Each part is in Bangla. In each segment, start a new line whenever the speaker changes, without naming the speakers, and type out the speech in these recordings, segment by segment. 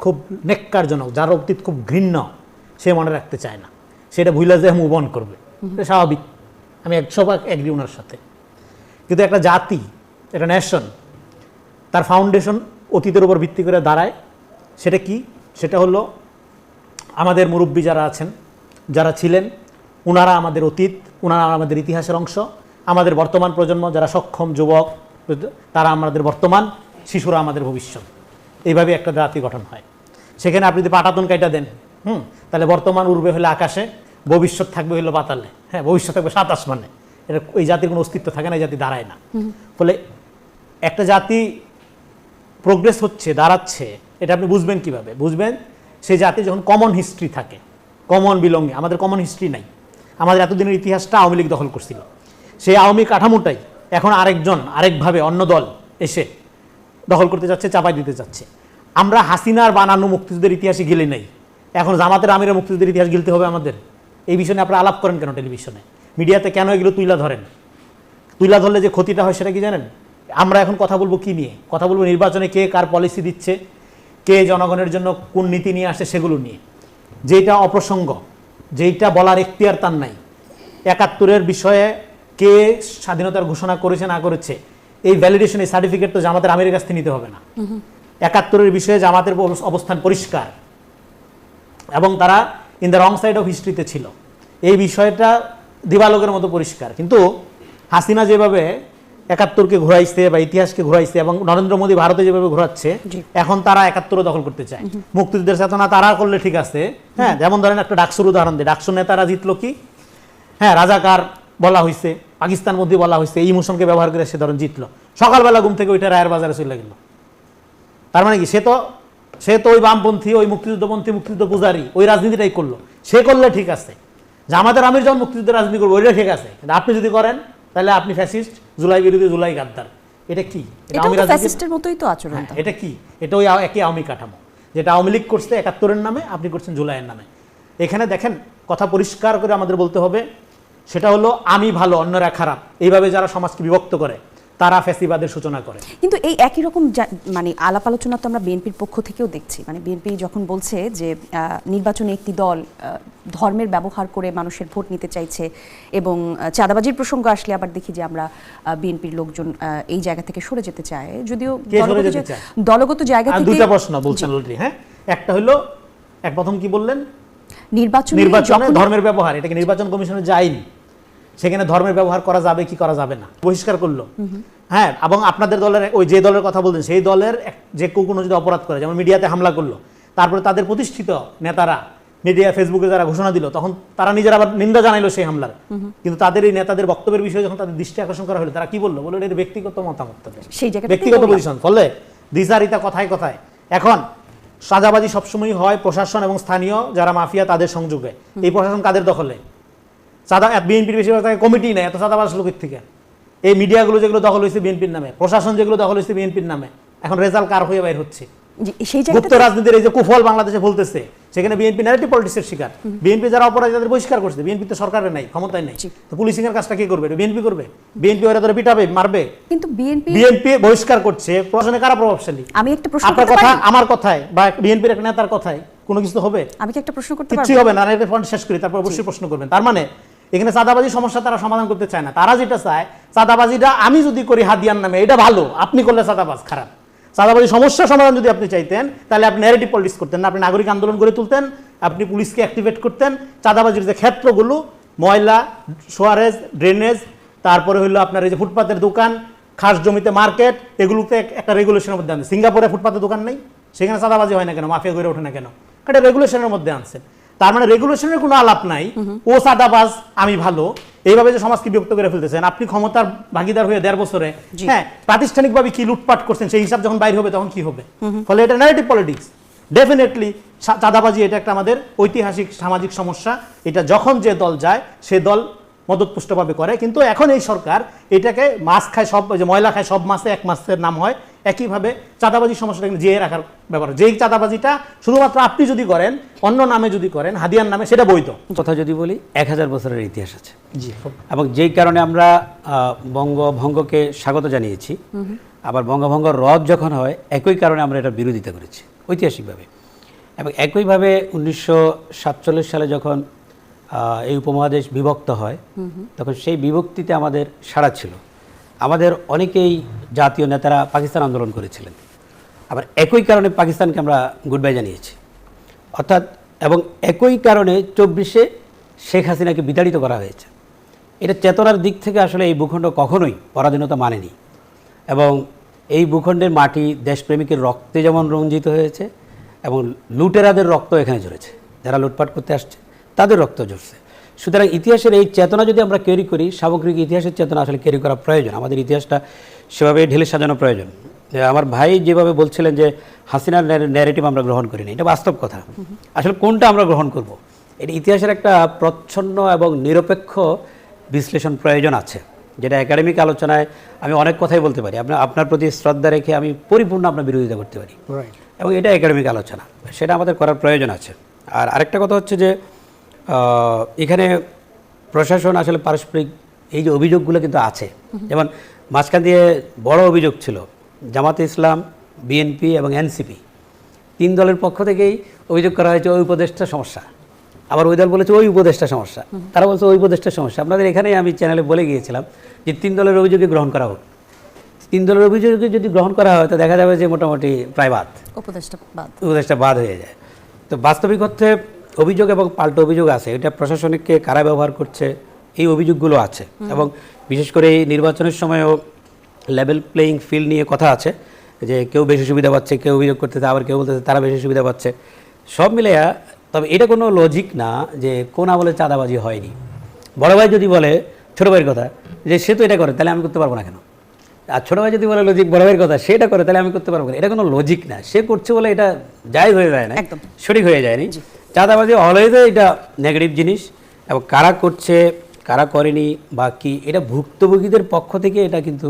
খুব নেক্কারজনক, যার অতীত খুব ঘৃণ্য, সে মনে রাখতে চায় না, সেটা ভুলে যে মুভ অন করবে, এটা স্বাভাবিক, আমি 100% এগ্রি ওনার সাথে। কিন্তু একটা জাতি, একটা নেশন, তার ফাউন্ডেশন অতীতের উপর ভিত্তি করে দাঁড়ায়। সেটা কি? সেটা হলো আমাদের মুরব্বী যারা আছেন, যারা ছিলেন, ওনারা আমাদের অতীত, ওনারা আমাদের ইতিহাসের অংশ। আমাদের বর্তমান প্রজন্ম যারা সক্ষম যুবক, তারা আমাদের বর্তমান, শিশুরা আমাদের ভবিষ্যৎ। এইভাবে একটা জাতি গঠন হয়। সেখানে আপনি যদি পাটাতন কাইটা দেন, তাহলে বর্তমান উড়বে হলে আকাশে, ভবিষ্যৎ থাকবে হলো পাতালে, হ্যাঁ, ভবিষ্যৎ থাকবে 7 আসমানে। এটা এই জাতির কোনো অস্তিত্ব থাকে না, এই জাতি দাঁড়ায় না। ফলে একটা জাতি প্রোগ্রেস হচ্ছে, দাঁড়াচ্ছে, এটা আপনি বুঝবেন কিভাবে? বুঝবেন সেই জাতি যখন কমন হিস্ট্রি থাকে, কমন বিলঙ্গে। আমাদের কমন হিস্ট্রি নাই। আমাদের এতদিনের ইতিহাসটা আওয়ামী লীগ দখল করছিল, সেই আওয়ামী কাঠামোটাই এখন আরেকজন আরেকভাবে অন্য দল এসে দখল করতে যাচ্ছে, চাপাই দিতে যাচ্ছে। আমরা হাসিনার বানানো মুক্তিযুদ্ধের ইতিহাসে গেলে নেই, এখন জামাতের আমিরের মুক্তিযুদ্ধের ইতিহাস গিলতে হবে আমাদের। এই বিষয়ে আপনারা আলাপ করেন কেন টেলিভিশনে, মিডিয়াতে কেন এগুলো তুইলা ধরেন? তুইলা ধরলে যে ক্ষতিটা হয় সেটা কি জানেন? আমরা এখন কথা বলবো কি নিয়ে? কথা বলবো নির্বাচনে কে কার পলিসি দিচ্ছে, কে জনগণের জন্য কোন নীতি নিয়ে আসে, সেগুলো নিয়ে। যেটা অপ্রসঙ্গ, যেইটা বলার এখতিয়ার তার নাই। ৭১-এর বিষয়ে কে স্বাধীনতার ঘোষণা করেছে না করেছে, এই ভ্যালিডেশন, এই সার্টিফিকেট তো জামাতের আমিরের কাছ থেকে নিতে হবে না। ৭১-এর বিষয়ে জামাতের অবস্থান পরিষ্কার এবং তারা in the wrong side of হিস্ট্রিতে ছিল, এই বিষয়টা দিবালোকের মতো পরিষ্কার। কিন্তু হাসিনা যেভাবে ৭১-কে ঘুরাইছে বা ইতিহাসকে ঘুরাইছে, এবং নরেন্দ্র মোদী ভারতে যেভাবে ঘুরাচ্ছে, এখন তারা ৭১-ও দখল করতে চায়। মুক্তিযুদ্ধের চেতনা তারা করলে ঠিক আছে, হ্যাঁ, যেমন ধরেন একটা ডাকসুর উদাহরণ দিই। ডাকসুর নেতারা জিতলো কি? হ্যাঁ, রাজাকার বলা হয়েছে, পাকিস্তান মধ্যে বলা হয়েছে, এই ইমোশনকে ব্যবহার করে সে ধরেন জিতলো। সকালবেলা ঘুম থেকে ওইটা রায়ের বাজারে চলে গেল। তার মানে কি? সে তো ওই বামপন্থী, ওই মুক্তিযুদ্ধপন্থী, মুক্তিযুদ্ধ পূজারী, ওই রাজনীতিটাই করলো। সে করলে ঠিক আছে, যে আমাদের আমির যখন মুক্তিযুদ্ধের রাজনীতি করবো, ওইটা ঠিক আছে। কিন্তু আপনি যদি করেন, তাহলে আপনি ফ্যাসিস্ট, জুলাই বিরোধী, জুলাই গাদ্দার। এটা কি?
ফ্যাসিস্টের মতোই তো আচরণ।
এটা কি? এটা ওই একই আওয়ামী কাঠামো, যেটা আওয়ামী লীগ করছে ৭১-এর নামে, আপনি করছেন জুলাইয়ের নামে। এখানে দেখেন, কথা পরিষ্কার করে আমাদের বলতে হবে, সেটা হলো আমি ভালো, অন্যরা খারাপ। এইভাবে যারা সমাজকে বিভক্ত করে, তারা ফ্যাসিবাদের সূচনা করে।
কিন্তু এই একই রকম মানে আলাপ আলোচনা তো আমরা বিএনপির পক্ষ থেকেও দেখছি। মানে বিএনপি যখন বলছে যে নির্বাচনে একটি দল ধর্মের ব্যবহার করে মানুষের ভোট নিতে চাইছে, এবং চাঁদাবাজির প্রসঙ্গ আসলে আবার দেখি যে আমরা বিএনপির লোকজন এই জায়গা থেকে সরে যেতে চায়, যদিও দলগত জায়গা থেকে।
দুইটা প্রশ্ন বলছেন অলরেডি। হ্যাঁ, একটা হলো, প্রথম কি বললেন? নির্বাচনে ধর্মের ব্যবহার, এটাকে নির্বাচন কমিশনের যে আইন, সেখানে ধর্মের ব্যবহার করা যাবে কি করা যাবে না বহিষ্কার করলো। হ্যাঁ, এবং আপনাদের দলের ওই যে দলের কথা বলছেন, সেই দলের যে কেউ কোনো যদি অপরাধ করে, যেমন মিডিয়াতে হামলা করলো, তারপরে তাদের প্রতিষ্ঠিত নেতারা মিডিয়া, ফেসবুকে যারা ঘোষণা দিল, তখন তারা নিজেরা আবার নিন্দা জানাইলো সেই হামলার। কিন্তু তাদের এই নেতাদের বক্তব্যের বিষয়ে যখন তাদের দৃষ্টি আকর্ষণ করা হলো, তারা কি বললো? বললো এটা ব্যক্তিগত মতামত, ব্যক্তিগত পজিশন। ফলে দ্বিচারিতা কথায় কথায়। এখন সাজাবাজি সবসময় হয় প্রশাসন এবং স্থানীয় যারা মাফিয়া, তাদের সংযোগে। এই প্রশাসন কাদের দখলে? বিএনপির বেশিরভাগ কমিটি নেই, এত চাঁদাবাজ লোকের থেকে। এই মিডিয়াগুলো যেগুলো দখল হয়েছে বিএনপির নামে, প্রশাসন যেগুলো দখল হয়েছে বিএনপির নামে, এখন রেজাল্ট কার হয়ে বাইর হচ্ছে? গুপ্ত রাজনীতির এই যে কুফল বাংলাদেশে বলতেছে, সেখানে বিএনপি ন্যারেটিভ পলিটিক্সের শিকার। বিএনপি যারা অপরাধী তাদের বহিষ্কার করছে। বিএনপি তো সরকারের নাই, ক্ষমতায় নাই, তো পুলিশিং এর কাজটা কি করবে? বিএনপি করবে। বিএনপি ওরা ধরে পিটাবে, মারবে।
কিন্তু
বিএনপি বহিষ্কার করছে, প্রশাসনে কারা প্রভাবশালী?
আমি একটা প্রশ্ন,
আপনার কথা আমার কথায় বা বিএনপির একটা নেতার কথায় কোনো কিছু হবে?
আমি কি একটা প্রশ্ন করতে পারবো?
কিছু হবে না, এটা ফোন শেষ করি, তারপর অবশ্যই প্রশ্ন করবেন। তার মানে এখানে চাঁদাবাজি সমস্যা তারা সমাধান করতে চায় না। তারা যেটা চায়, চাঁদাবাজিটা আমি যদি করি হাদিয়ার নামে, এটা ভালো, আপনি করলে চাঁদাবাজ খারাপ। চাঁদাবাজি সমস্যা সমাধান যদি আপনি চাইতেন, তাহলে আপনি ন্যারেটিভ পলিটিক্স করতেন না, আপনি নাগরিক আন্দোলন গড়ে তুলতেন, আপনি পুলিশকে অ্যাক্টিভেট করতেন। চাঁদাবাজির যে ক্ষেত্রগুলো, ময়লা, সোয়ারেজ, ড্রেনেজ, তারপরে হইলো আপনার এই যে ফুটপাতের দোকান, খাস জমিতে মার্কেট, এগুলোতে একটা রেগুলেশনের মধ্যে আনছে। সিঙ্গাপুরে ফুটপাতের দোকান নেই, সেখানে চাঁদাবাজি হয় না কেন? মাফিয়া গড়ে ওঠে না কেন? এটা রেগুলেশনের মধ্যে আনছে। তার মানে রেগুলেশনের কোনো আলাপ নাই, ও চাঁদাবাজ আমি ভালো, এইভাবে যে সমাজকে বিভক্ত করে ফেলতেছেন। আপনি ক্ষমতার ভাগীদার হয়ে 1.5 বছরে, হ্যাঁ, প্রাতিষ্ঠানিকভাবে কি লুটপাট করছেন সেই হিসাব যখন বাইরে হবে, তখন কি হবে? ফলে এটা ন্যারেটিভ পলিটিক্স। ডেফিনেটলি চাঁদাবাজি এটা একটা আমাদের ঐতিহাসিক সামাজিক সমস্যা। এটা যখন যে দল যায়, সে দল মদতপুষ্টভাবে করে। কিন্তু এখন এই সরকার এটাকে মাছ খায় সব, যে ময়লা খায় সব মাছে, এক মাছের নাম হয়। একইভাবে চাঁদাবাজি সমস্যাটা কিন্তু জিয়ে রাখার ব্যাপার। যেই চাঁদাবাজিটা শুধুমাত্র আপনি যদি করেন, অন্য নামে যদি করেন, হাদিয়ার নামে, সেটা বৈধ।
কথা যদি বলি, 1000 বছরের ইতিহাস আছে, এবং যেই কারণে আমরা বঙ্গভঙ্গকে স্বাগত জানিয়েছি। আবার বঙ্গভঙ্গ রদ যখন হয়, একই কারণে আমরা এটা বিরোধিতা করেছি ঐতিহাসিকভাবে। এবং একইভাবে 1947 সালে যখন এই উপমহাদেশ বিভক্ত হয় তখন সেই বিভক্তিতে আমাদের সাড়া ছিল। আমাদের অনেকেই জাতীয় নেতারা পাকিস্তান আন্দোলন করেছিলেন, আবার একই কারণে পাকিস্তানকে আমরা গুড বাই জানিয়েছি। অর্থাৎ এবং একই কারণে 24-এ শেখ হাসিনাকে বিতাড়িত করা হয়েছে। এটা চেতনার দিক থেকে আসলে এই ভূখণ্ড কখনোই পরাধীনতা মানেনি, এবং এই ভূখণ্ডের মাটি দেশপ্রেমিকের রক্তে যেমন রঞ্জিত হয়েছে এবং লুটেরাদের রক্ত এখানে ঝরেছে, যারা লুটপাট করতে আসছে তাদের রক্ত ঝরছে। সুতরাং ইতিহাসের এই চেতনা যদি আমরা ক্যারি করি, সামগ্রিক ইতিহাসের চেতনা আসলে ক্যারি করা প্রয়োজন, আমাদের ইতিহাসটা সেভাবে ঢেলে সাজানো প্রয়োজন। আমার ভাই যেভাবে বলছিলেন যে হাসিনার ন্যারেটিভ আমরা গ্রহণ করিনি, এটা বাস্তব কথা। আসলে কোনটা আমরা গ্রহণ করব, এটা ইতিহাসের একটা প্রচ্ছন্ন এবং নিরপেক্ষ বিশ্লেষণ প্রয়োজন আছে, যেটা একাডেমিক আলোচনায় আমি অনেক কথাই বলতে পারি, আপনার প্রতি শ্রদ্ধা রেখে আমি পরিপূর্ণ আপনার বিরোধিতা করতে পারি, এবং এটা একাডেমিক আলোচনা, সেটা আমাদের করার প্রয়োজন আছে। আর আরেকটা কথা হচ্ছে যে এখানে প্রশাসন আসলে পারস্পরিক এই যে অভিযোগগুলো কিন্তু আছে, যেমন মাঝখান দিয়ে বড় অভিযোগ ছিল জামাতে ইসলাম, বিএনপি এবং এনসিপি, 3 দলের পক্ষ থেকেই অভিযোগ করা হয়েছে ওই উপদেষ্টা সমস্যা, আবার ওই দল বলেছে ওই উপদেষ্টা সমস্যা, তারা বলছে ওই উপদেষ্টা সমস্যা। আপনাদের এখানেই আমি চ্যানেলে বলে গিয়েছিলাম যে 3 দলের অভিযোগে গ্রহণ করা হোক। 3 দলের অভিযোগে যদি গ্রহণ করা হয় তো দেখা যাবে যে মোটামুটি প্রায় উপদেষ্টা বাদ হয়ে যায়। তো বাস্তবিক অর্থে অভিযোগ এবং পাল্টা অভিযোগ আছে, এটা প্রশাসনিককে কারা ব্যবহার করছে এই অভিযোগগুলো আছে, এবং বিশেষ করে এই নির্বাচনের সময়ও লেভেল প্লেয়িং ফিল্ড নিয়ে কথা আছে, যে কেউ বেশি সুবিধা পাচ্ছে, কেউ অভিযোগ করতেছে, আবার কেউ বলতেছে তারা বেশি সুবিধা পাচ্ছে, সব মিলে। তবে এটা কোনো লজিক না যে কোন আমলে চাঁদাবাজি হয়নি। বড় ভাই যদি বলে ছোটো ভাইয়ের কথা যে সে তো এটা করে, তাহলে আমি করতে পারবো না কেন? আর ছোটো ভাই যদি বলে লজিক বড় ভাইয়ের কথা সেটা করে, তাহলে আমি করতে পারবো না, এটা কোনো লজিক না। সে করছে বলে এটা জায়েজ হয়ে যায় না, সঠিক হয়ে যায়নি। চাঁদাবাজি অলওয়েজ এটা নেগেটিভ জিনিস, এবং কারা করছে কারা করেনি বা কি, এটা ভুক্তভোগীদের পক্ষ থেকে এটা কিন্তু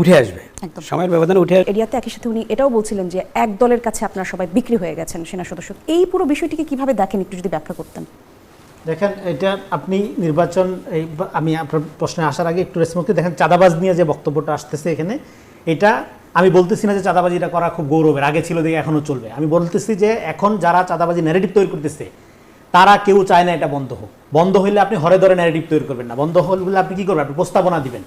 উঠে আসবে, সময়ের ব্যবধানে উঠে আসবে।
এরিয়াতে একই সাথে উনি এটাও বলছিলেন যে এক দলের কাছে আপনারা সবাই বিক্রি হয়ে গেছেন সেনা সদস্য। এই পুরো বিষয়টিকে কিভাবে দেখেন, একটু যদি ব্যাখ্যা করতেন।
দেখেন, এটা আপনি নির্বাচন, আমি আপনার প্রশ্নে আসার আগে একটু রেসমুখে দেখেন, চাঁদাবাজ নিয়ে যে বক্তব্যটা আসতেছে এখানে, এটা আমি বলতেছি না যে চাঁদাবাজিটা করা খুব গৌরবের, আগে ছিল দেখে এখনও চলবে। আমি বলতেছি যে এখন যারা চাঁদাবাজি ন্যারেটিভ তৈরি করতেছে তারা কেউ চায় না এটা বন্ধ হোক। বন্ধ হইলে আপনি হরে ধরে ন্যারেটিভ তৈরি করবেন না। বন্ধ হলে আপনি কী করবেন? আপনি প্রস্তাবনা দিবেন।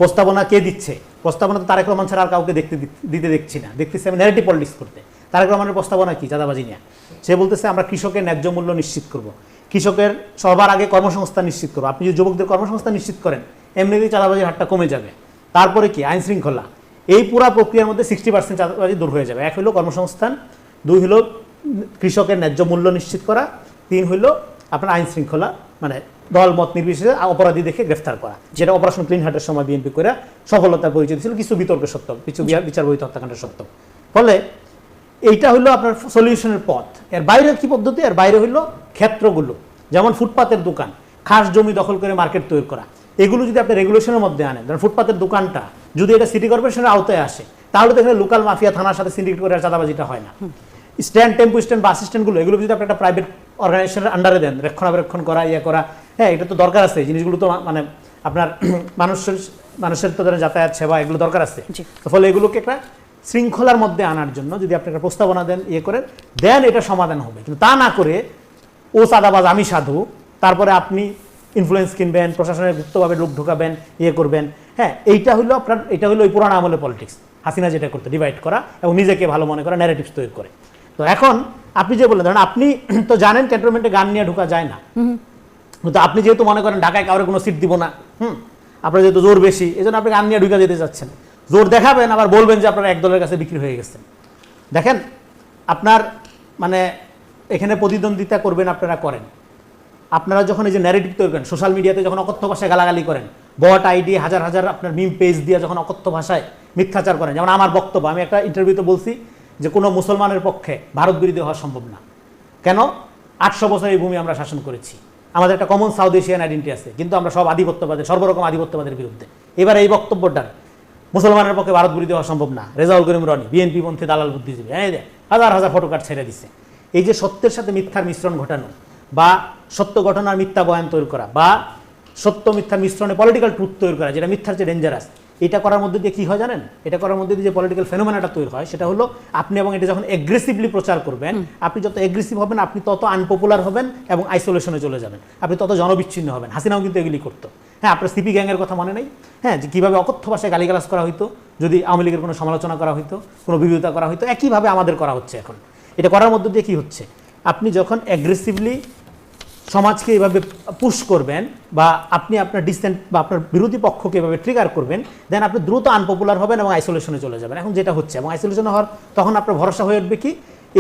প্রস্তাবনা কে দিচ্ছে? প্রস্তাবনা তো তারেক রহমান ছাড়া আর কাউকে দিতে দেখছি না, দেখতেছি আমি ন্যারেটিভ পলিটিক্স করতে। তারেক রহমানের প্রস্তাবনা কি? চাঁদাবাজি নিয়ে সে বলতেছে আমরা কৃষকের ন্যায্য মূল্য নিশ্চিত করব, কৃষকের সবার আগে কর্মসংস্থান নিশ্চিত করবো। আপনি যদি যুবকদের কর্মসংস্থান নিশ্চিত করেন, এমনিতেই চাঁদাবাজির হারটা কমে যাবে। তারপরে কি? আইন শৃঙ্খলা। এই পুরা প্রক্রিয়ার মধ্যে 60% চাঁদাবাজি দূর হয়ে যাবে। 1 হলো কর্মসংস্থান, 2 হলো কৃষকের ন্যায্য মূল্য নিশ্চিত করা, 3 হলো আপনার আইন শৃঙ্খলা, মানে দল মত নির্বিশেষে অপরাধী দেখে গ্রেফতার করা, যেটা অপারেশন ক্লিন হার্টের সময় বিএনপি করে সফলতার পরিচয় দিয়েছিল কিছু বিতর্কের সত্ত্বেও, কিছু বিচার বহির্ভূত হত্যাকাণ্ডের সত্ত্বেও। ফলে এইটা হলো আপনার সলিউশনের পথ। এর বাইরে কি পদ্ধতি? এর বাইরে হলো ক্ষেত্রগুলো, যেমন ফুটপাতের দোকান, খাস জমি দখল করে মার্কেট তৈরি করা, এগুলো যদি আপনি রেগুলেশনের মধ্যে আনেন, ধরেন ফুটপাতের দোকানটা যদি এটা সিটি কর্পোরেশনের আওতায় আসে, তাহলে তো এখানে লোকাল মাফিয়া থানার সাথে সিন্ডিকেট করে চাঁদাবাজিটা হয় না। স্ট্যান্ড, টেম্পো স্ট্যান্ড, বাস স্ট্যান্ডগুলো, এগুলো যদি আপনি একটা প্রাইভেট অর্গানাইজেশনের আন্ডারে দেন, রক্ষণাবেক্ষণ করা, করা, হ্যাঁ, এটা তো দরকার আছে। এই জিনিসগুলো তো মানে আপনার মানুষের তো যাতায়াত সেবা, এগুলো দরকার আছে। তো ফলে এগুলোকে একটা শৃঙ্খলার মধ্যে আনার জন্য যদি আপনি একটা প্রস্তাবনা দেন, করেন, দেন, এটা সমাধান হবে। কিন্তু তা না করে ও চাঁদাবাজ আমি সাধু, তারপরে আপনি ইনফ্লুয়েন্স কিনবেন, প্রশাসনের গুপ্তভাবে লোক ঢোকাবেন, করবেন, হ্যাঁ, এইটা হলো আপনার, এটা হলো ওই পুরানো আমলের পলিটিক্স। হাসিনা যেটা করতে, ডিভাইড করা এবং নিজেকে ভালো মনে করা, ন্যারেটিভস তৈরি করে। তো এখন আপনি যে বললেন, ধরেন আপনি তো জানেন ক্যান্টনমেন্টে গান নিয়ে ঢোকা যায় না, কিন্তু আপনি যেহেতু মনে করেন ঢাকায় কাউরে কোনো সিট দিব না, আপনার যেহেতু জোর বেশি, এই জন্য আপনি গান নিয়ে ঢুকা যেতে চাচ্ছেন, জোর দেখাবেন, আবার বলবেন যে আপনারা এক দলের কাছে বিক্রি হয়ে গেছেন। দেখেন, আপনার মানে এখানে প্রতিদ্বন্দ্বিতা করবেন, আপনারা করেন। আপনারা যখন এই যে ন্যারেটিভ তৈরি করেন, সোশ্যাল মিডিয়াতে যখন অকথ্য ভাষায় গালাগালি করেন, বট আইডি, হাজার হাজার আপনার মিম পেজ দিয়ে যখন অকথ্য ভাষায় মিথ্যাচার করেন, যেমন আমার বক্তব্য, আমি একটা ইন্টারভিউতে বলছি যে কোনো মুসলমানের পক্ষে ভারত বিরোধী হওয়া সম্ভব না। কেন? 800 বছর এই ভূমি আমরা শাসন করেছি, আমাদের একটা কমন সাউথ এশিয়ান আইডেন্টিটি আছে, কিন্তু আমরা সব আধিপত্যবাদের, সর্বরকম আধিপত্যবাদের বিরুদ্ধে। এবার এই বক্তব্যটা মুসলমানের পক্ষে ভারত বিরোধী হওয়া সম্ভব না, রেজাউল করিম রনি, বিএনপি পন্থী দালাল বুদ্ধিজীবী, হাজার হাজার ফটোকার্ড ছেড়ে দিচ্ছে। এই যে সত্যের সাথে মিথ্যার মিশ্রণ ঘটানো, বা সত্য ঘটনার মিথ্যা বয়ান তৈরি করা, বা সত্য মিথ্যার মিশ্রণে পলিটিক্যাল ট্রুথ তৈরি করা, যেটা মিথ্যার চেয়ে ডেঞ্জারাস, এটা করার মধ্যে দিয়ে কি হয় জানেন, এটা করার মধ্যে দিয়ে যে পলিটিক্যাল ফেনোমেনাটা তৈরি হয় সেটা হলো আপনি এবং এটা যখন এগ্রেসিভলি প্রচার করবেন, আপনি যত এগ্রেসিভ হবেন আপনি তত আনপপুলার হবেন এবং আইসোলেশনে চলে যাবেন, আপনি তত জনবিচ্ছিন্ন হবেন। হাসিনাও কিন্তু এগুলি করতো। হ্যাঁ, আপনার সিপি গ্যাংয়ের কথা মনে নেই? হ্যাঁ, যে কীভাবে অকথ্য ভাষায় গালিগালাজ করা হইতো যদি আওয়ামী লীগের কোনো সমালোচনা করা হইতো, কোনো বিরোধিতা করা হইতো, একইভাবে আমাদের করা হচ্ছে এখন। এটা করার মধ্যে দিয়ে কী হচ্ছে, আপনি যখন অ্যাগ্রেসিভলি সমাজকে এভাবে পুশ করবেন বা আপনি আপনার ডিসেন্ট বা আপনার বিরোধী পক্ষকে এভাবে ট্রিগার করবেন, দেন আপনি দ্রুত আনপপুলার হবেন এবং আইসোলেশনে চলে যাবেন। এখন যেটা হচ্ছে, এবং আইসোলেশনে হওয়ার তখন আপনার ভরসা হয়ে উঠবে কি,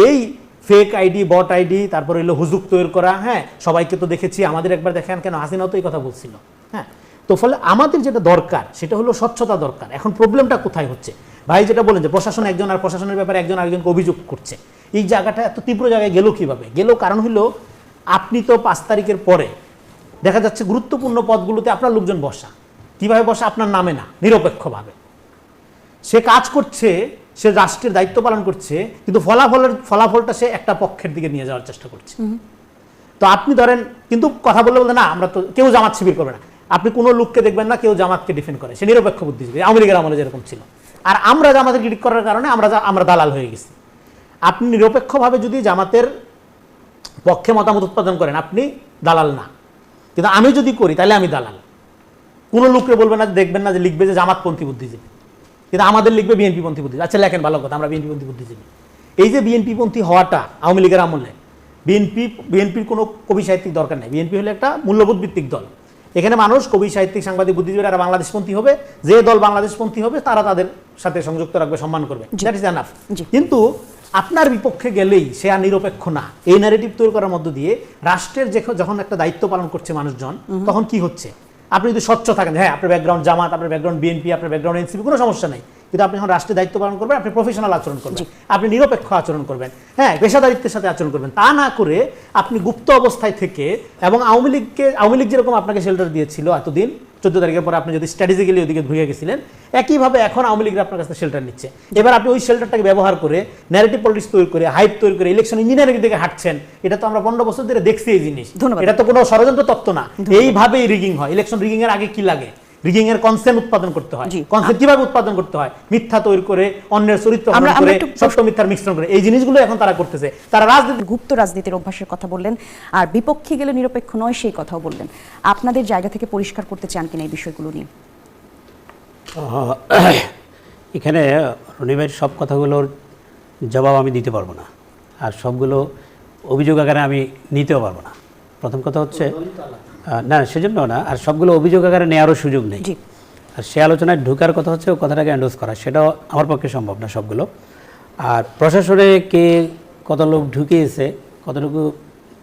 এই ফেক আইডি, বট আইডি, তারপরে হলো হুজুক তৈরি করা। হ্যাঁ, সবাইকে তো দেখেছি, আমাদের একবার দেখেন কেন, হাসিনাও তো এই কথা বলছিল। হ্যাঁ, তো ফলে আমাদের যেটা দরকার সেটা হলো স্বচ্ছতা দরকার। এখন প্রবলেমটা কোথায় হচ্ছে ভাই, যেটা বলেন যে প্রশাসন একজন আর প্রশাসনের ব্যাপারে একজন আরেকজনকে অভিযোগ করছে, এই জায়গাটা এত তীব্র জায়গায় গেল কিভাবে? গেল কারণ হলো আপনি তো 5 তারিখের পরে দেখা যাচ্ছে গুরুত্বপূর্ণ পদগুলোতে আপনার লোকজন বসা। কিভাবে বসা? আপনার নামে না, নিরপেক্ষভাবে সে কাজ করছে, সে রাষ্ট্রের দায়িত্ব পালন করছে, কিন্তু ফলাফলটা সে একটা পক্ষের দিকে নিয়ে যাওয়ার চেষ্টা করছে। তো আপনি ধরেন, কিন্তু কথা বললে বলতে না, আমরা তো কেউ জামাত শিবির করবে না, আপনি কোনো লোককে দেখবেন না কেউ জামাতকে ডিফেন্ড করে, সে নিরপেক্ষ বুদ্ধিজীবী। আওয়ামী লীগের আমলে যেরকম ছিল। আর আমরা জামাতের ক্রিটিক করার কারণে আমরা দালাল হয়ে গেছি। আপনি নিরপেক্ষভাবে যদি জামাতের পক্ষে মতামত উৎপাদন করেন, আপনি দালাল না। কিন্তু আমি যদি করি তাহলে আমি দালাল। কোনো লোককে বলবে না, দেখবেন না যে লিখবে যে জামাতপন্থী বুদ্ধিজীবী, কিন্তু আমাদের লিখবে বিএনপিপন্থী বুদ্ধিজীবী। আচ্ছা লেখেন, ভালো কথা, আমরা বিএনপিপন্থী বুদ্ধিজীবী। এই যে বিএনপিপন্থী হওয়াটা আওয়ামী লীগের আমলে, বিএনপির কোনো কবি সাহিত্যিক দরকার নেই। বিএনপি হলো একটা মূল্যবোধ ভিত্তিক দল। এখানে মানুষ কবি সাহিত্যিক সাংবাদিক বুদ্ধিজীবীরা বাংলাদেশপন্থী হবে, যে দল বাংলাদেশপন্থী হবে তারা তাদের সাথে সংযুক্ত রাখবে, সম্মান করবে, দ্যাট ইজ এনাফ। কিন্তু আপনার বিপক্ষে গেলেই সে আর নিরপেক্ষ না, এই ন্যারেটিভ তৈরি করার মধ্য দিয়ে রাষ্ট্রের যখন একটা দায়িত্ব পালন করছে মানুষজন, তখন কি হচ্ছে, আপনি যদি স্বচ্ছ থাকেন, হ্যাঁ আপনার ব্যাকগ্রাউন্ড জামাত, আপনার ব্যাকগ্রাউন্ড বিএনপি, আপনার ব্যাকগ্রাউন্ড এনসিপি, কোনো সমস্যা নেই, কিন্তু আপনি যখন রাষ্ট্রের দায়িত্ব পালন করবেন আপনি প্রফেশনাল আচরণ করবেন, আপনি নিরপেক্ষ আচরণ করবেন, হ্যাঁ পেশাদারিত্বের সাথে আচরণ করবেন। তা না করে আপনি গুপ্ত অবস্থায় থেকে, এবং আওয়ামী লীগ যেরকম আপনাকে শেল্টার দিয়েছিল এতদিন, 14 তারিখের পরে আপনি যদি স্ট্র্যাটেজিক্যালি ওদিকে ঘুরে গেছিলেন, একইভাবে এখন আওয়ামী লীগরা আপনার কাছে শেল্টার নিচ্ছে। এবার আপনি ওই শেল্টারটাকে ব্যবহার করে ন্যারেটিভ পলিটিক্স তৈরি করে, হাইপ তৈরি করে ইলেকশন ইঞ্জিনিয়ারিং দিকে হাঁটছেন। এটা তো আমরা 15 বছর ধরে দেখছি এই জিনিস। এটা তো কোনো ষড়যন্ত্র তত্ত্ব না, এইভাবেই রিগিং হয়। ইলেকশন রিগিং এর আগে কি লাগে? রিগিং এর কনসেন্ট উৎপাদন করতে হয়। কনসেন্ট কিভাবে উৎপাদন করতে হয়? মিথ্যা তৈরি করে, অন্যের চরিত্র হনন করে, সত্য মিথ্যার মিশ্রণ করে, এই জিনিসগুলো এখন তারা করতেছে। তারা
গুপ্ত রাজনীতির অভ্যাসের কথা বললেন, আর বিপক্ষে গেলে নিরপেক্ষ নয় সেই কথাও বললেন। আপনাদের জায়গা থেকে পরিষ্কার করতে চান কিনা এই বিষয়গুলো নিয়ে?
এখানে রনিমের সব কথাগুলোর জবাব আমি দিতে পারবো না, আর সবগুলো অভিযোগ আকারে আমি নিতেও পারবো না। প্রথম কথা হচ্ছে না, সেজন্য না, আর সবগুলো অভিযোগ আকারে নেওয়ারও সুযোগ নেই। আর সে আলোচনায় ঢোকার কথা হচ্ছে ও কথাটাকে এন্ডোর্স করা, সেটাও আমার পক্ষে সম্ভব না সবগুলো। আর প্রশাসনে কে কত লোক ঢুকিয়েছে, কতটুকু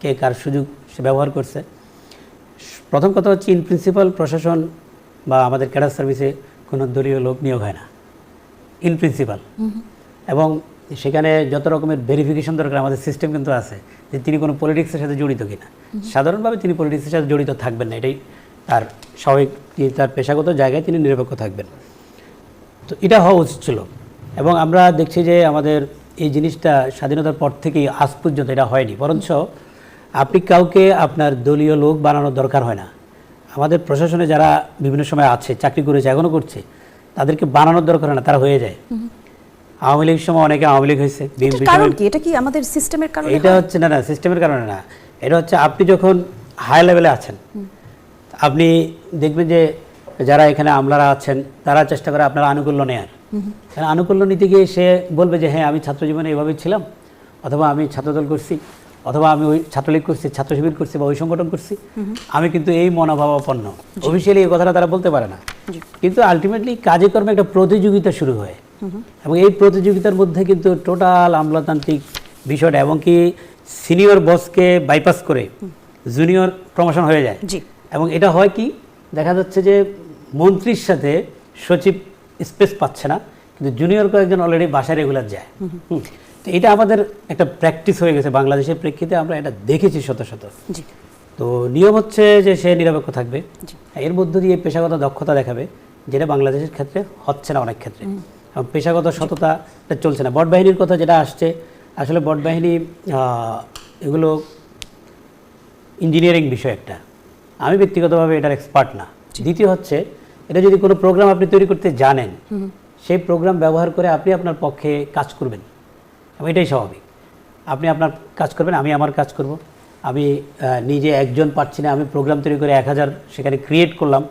কে কার সুযোগ সে ব্যবহার করছে, প্রথম কথা হচ্ছে ইন প্রিন্সিপাল প্রশাসন বা আমাদের ক্যাডার সার্ভিসে কোনো দলীয় লোক নিয়োগ হয় না ইন প্রিন্সিপাল। এবং সেখানে যত রকমের ভেরিফিকেশন দরকার আমাদের সিস্টেম কিন্তু আছে, যে তিনি কোনো পলিটিক্সের সাথে জড়িত কিনা। সাধারণভাবে তিনি পলিটিক্সের সাথে জড়িত থাকবেন না, এটাই তার স্বাভাবিক, তার পেশাগত জায়গায় তিনি নিরপেক্ষ থাকবেন। তো এটা হওয়া উচিত ছিল। এবং আমরা দেখছি যে আমাদের এই জিনিসটা স্বাধীনতার পর থেকেই আজ পর্যন্ত এটা হয়নি, বরঞ্চ আপনি কাউকে আপনার দলীয় লোক বানানোর দরকার হয় না। আমাদের প্রশাসনে যারা বিভিন্ন সময় আছে, চাকরি করেছে, এখনও করছে, তাদেরকে বানানোর দরকার হয় না, তারা হয়ে যায়। আওয়ামী লীগের সময় অনেকে আওয়ামী লীগ হয়েছে,
এটা কি আমাদের সিস্টেমের কারণে?
এটা হচ্ছে না, সিস্টেমের কারণে না, এটা হচ্ছে আপনি যখন হাই লেভেলে আছেন, আপনি দেখবেন যে যারা এখানে আমলারা আছেন তারা চেষ্টা করে আপনার আনুকূল্য নেয়ার। আনুকূল্য নিতে গিয়ে সে বলবে যে হ্যাঁ আমি ছাত্র জীবনে এভাবেই ছিলাম, অথবা আমি ছাত্রদল করছি, অথবা আমি ওই ছাত্রলীগ করছি, ছাত্র শিবির করছি, বা ওই সংগঠন করছি, আমি কিন্তু এই মনোভাবাপন্ন। অফিসিয়ালি এই কথাটা তারা বলতে পারে না, কিন্তু আলটিমেটলি কাজে কর্মে একটা প্রতিযোগিতা শুরু হয়। এবং এই প্রতিযোগিতার মধ্যে কিন্তু টোটাল আমলাতান্ত্রিক বিষয়টা, এবং কি সিনিয়র বসকে বাইপাস করে জুনিয়র প্রমোশন হয়ে যায়। এবং এটা হয় কি, দেখা যাচ্ছে যে মন্ত্রীর সাথে সচিব স্পেস পাচ্ছে না, কিন্তু জুনিয়র কয়েকজন অলরেডি বাসায় রেগুলার যায়। তো এটা আমাদের একটা প্র্যাকটিস হয়ে গেছে বাংলাদেশের প্রেক্ষিতে, আমরা এটা দেখেছি শত শত। তো নিয়ম হচ্ছে যে সে নিরপেক্ষ থাকবে, এর মধ্য দিয়ে পেশাগত দক্ষতা দেখাবে, যেটা বাংলাদেশের ক্ষেত্রে হচ্ছে না অনেক ক্ষেত্রে। এবং পেশাগত সততা চলছে না। বট বাহিনীর কথা যেটা আসছে, আসলে বট বাহিনী এগুলো ইঞ্জিনিয়ারিং বিষয় একটা, আমি ব্যক্তিগতভাবে এটার এক্সপার্ট না। দ্বিতীয় হচ্ছে এটা যদি কোনো প্রোগ্রাম আপনি তৈরি করতে জানেন, সেই প্রোগ্রাম ব্যবহার করে আপনি আপনার পক্ষে কাজ করবেন, এবং এটাই স্বাভাবিক। আপনি আপনার কাজ করবেন, আমি আমার কাজ করব। আমি নিজে একজন পারছি না, আমি প্রোগ্রাম তৈরি করে 1000 সেখানে ক্রিয়েট করলাম,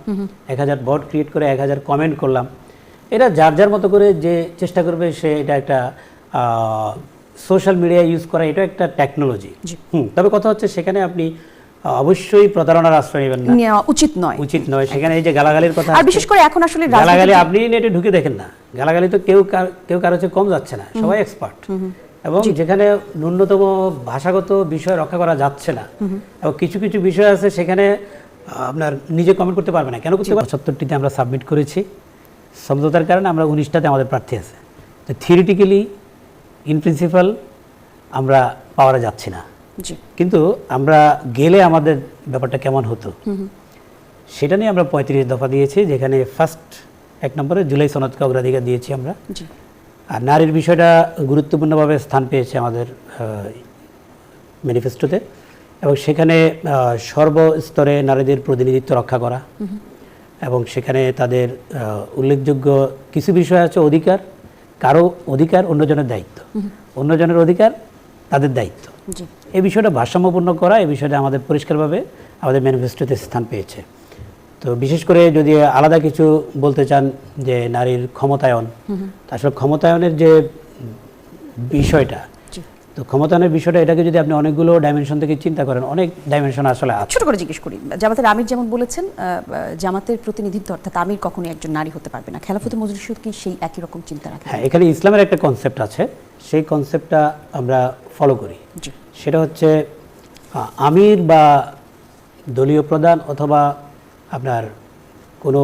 1000 বট ক্রিয়েট করে 1000 কমেন্ট করলাম। এটা যার যার মতো করে যে চেষ্টা করবে, সে এটা একটা সোশ্যাল মিডিয়া ইউজ করা, এটা একটা টেকনোলজি। তবে কথা হচ্ছে সেখানে আপনি অবশ্যই প্রতারণার আশ্রয় নেবেন না,
নেওয়া উচিত নয়।
উচিত নয়। সেখানে এই যে গালাগালির কথা,
আর বিশেষ করে এখন আসলে
গালাগালি আপনি নেটে ঢুকে দেখেন না, গালাগালি তো কেউ কারো চেয়ে কম যাচ্ছে না, সবাই এক্সপার্ট। এবং যেখানে ন্যূনতম ভাষাগত বিষয় রক্ষা করা যাচ্ছে না, এবং কিছু কিছু বিষয় আছে সেখানে আপনার নিজে কমেন্ট করতে পারবে না। কেন করতে পারবে? 75টিতে আমরা সাবমিট করেছি, সমঝোতার কারণে আমরা 19টাতে আমাদের প্রার্থী আছে। তো থিওরিটিক্যালি ইন প্রিন্সিপাল আমরা পাওয়ারে যাচ্ছি না, কিন্তু আমরা গেলে আমাদের ব্যাপারটা কেমন হতো সেটা নিয়ে আমরা 35 দফা দিয়েছি, যেখানে ফার্স্ট 1 নম্বরে জুলাই সনদকে অগ্রাধিকার দিয়েছি আমরা। আর নারীর বিষয়টা গুরুত্বপূর্ণভাবে স্থান পেয়েছে আমাদের ম্যানিফেস্টোতে, এবং সেখানে সর্বস্তরে নারীদের প্রতিনিধিত্ব রক্ষা করা, এবং সেখানে তাদের উল্লেখযোগ্য কিছু বিষয় আছে, অধিকার, কারো অধিকার অন্যজনের দায়িত্ব, অন্যজনের অধিকার তাদের দায়িত্ব। এই বিষয়টা ভারসাম্যপূর্ণ করা, এই বিষয়টা আমাদের পরিষ্কারভাবে আমাদের ম্যানিফেস্টোতে স্থান পেয়েছে। তো বিশেষ করে যদি আলাদা কিছু বলতে চান যে নারীর ক্ষমতায়ন, আসলে ক্ষমতায়নের যে বিষয়টা, তো ক্ষমতায়নের বিষয়টা, এটাকে যদি আপনি অনেকগুলো ডাইমেনশন থেকে চিন্তা করেন, অনেক ডাইমেনশন আসলে আছে।
ছোট করে জিজ্ঞেস করি, জামাতের আমির যেমন বলেছেন জামাতের প্রতিনিধিত্ব অর্থাৎ আমির কখনোই একজন নারী হতে পারবে না, খেলাফতে মজলিসও কি সেই একই রকম চিন্তা রাখে?
হ্যাঁ, এখানে ইসলামের একটা কনসেপ্ট আছে, সেই কনসেপ্টটা আমরা ফলো করি। সেটা হচ্ছে আমির বা দলীয় প্রধান অথবা আপনার কোনো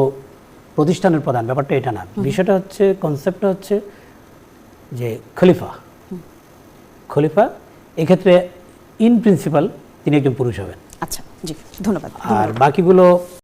প্রতিষ্ঠানের প্রধান, ব্যাপারটা এটা না। বিষয়টা হচ্ছে, কনসেপ্টটা হচ্ছে যে খলিফা, খলিফা এক্ষেত্রে ইন প্রিন্সিপাল তিনি একজন পুরুষ হবেন।
আচ্ছা, জি, ধন্যবাদ।
আর বাকিগুলো